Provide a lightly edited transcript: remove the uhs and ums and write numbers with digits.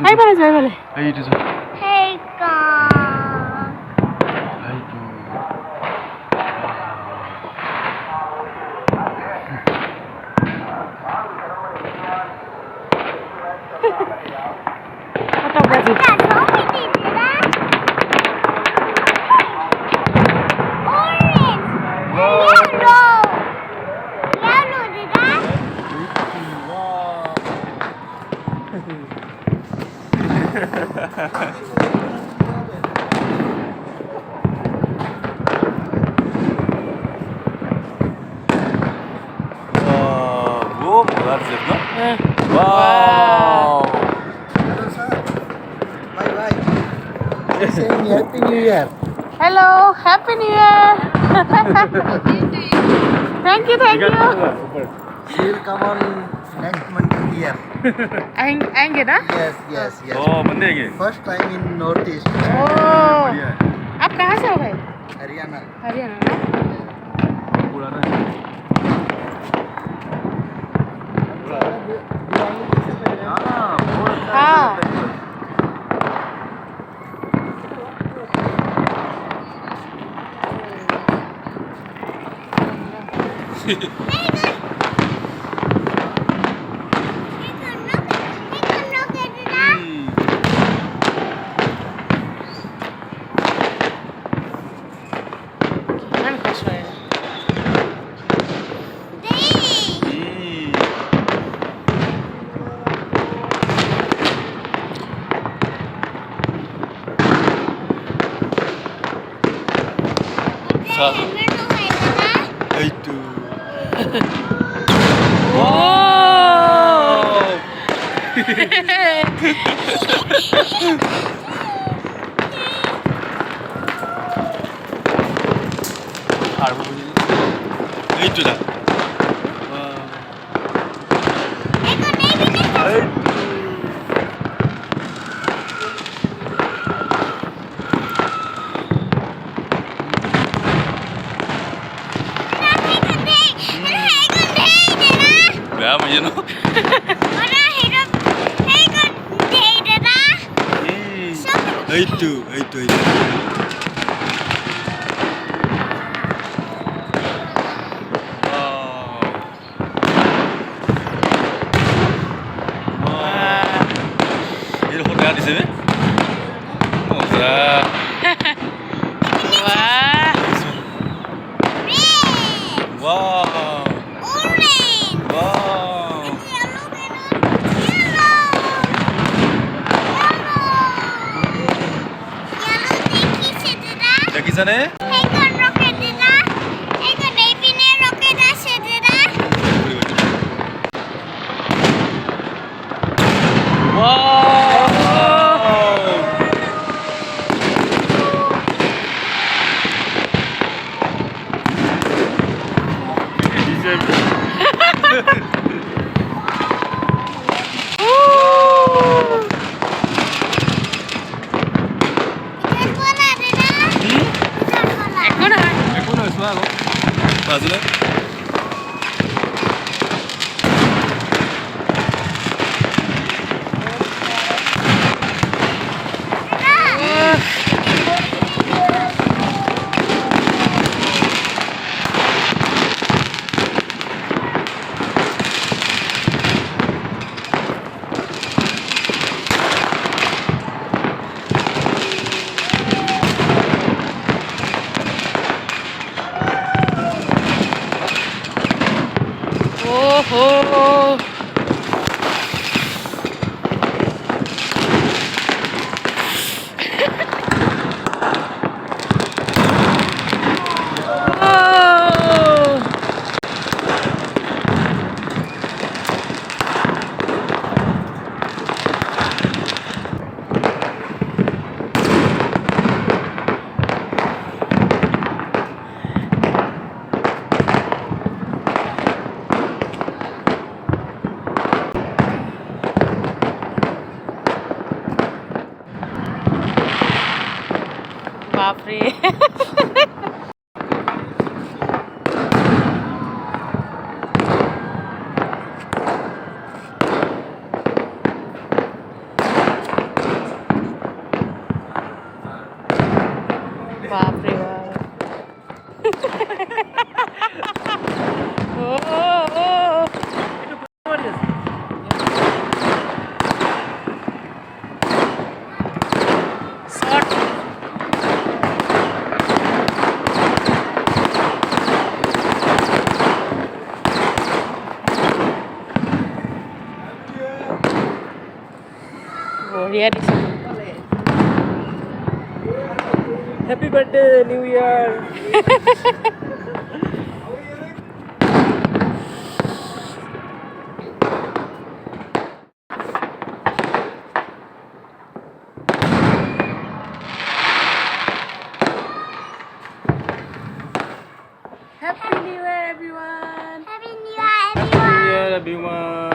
এইফালে যোৱা এইফালে এইটো যা কত বাজি Wow, that's it, no? Wow. Hello, sir. Bye bye. Saying Happy New Year. Hello, Happy New Year. Thank you. She will come on next Monday here. आएंगे ना? Yes. Oh, Monday again. First time in Northeast. ओह, आप कहाँ से हो भाई? Haryana. Haryana ना? पुराना हाँ Itu. Wow. Itu dah. Ya, macam mana? Itu. Ini hotel di sini? Oh, sah. Wah. Wow. দেখিছানে বাজলে Oh. बाप रे ৰিয়া দিছে happy birthday new year happy new year everyone Happy New Year, everyone. New Year, everyone.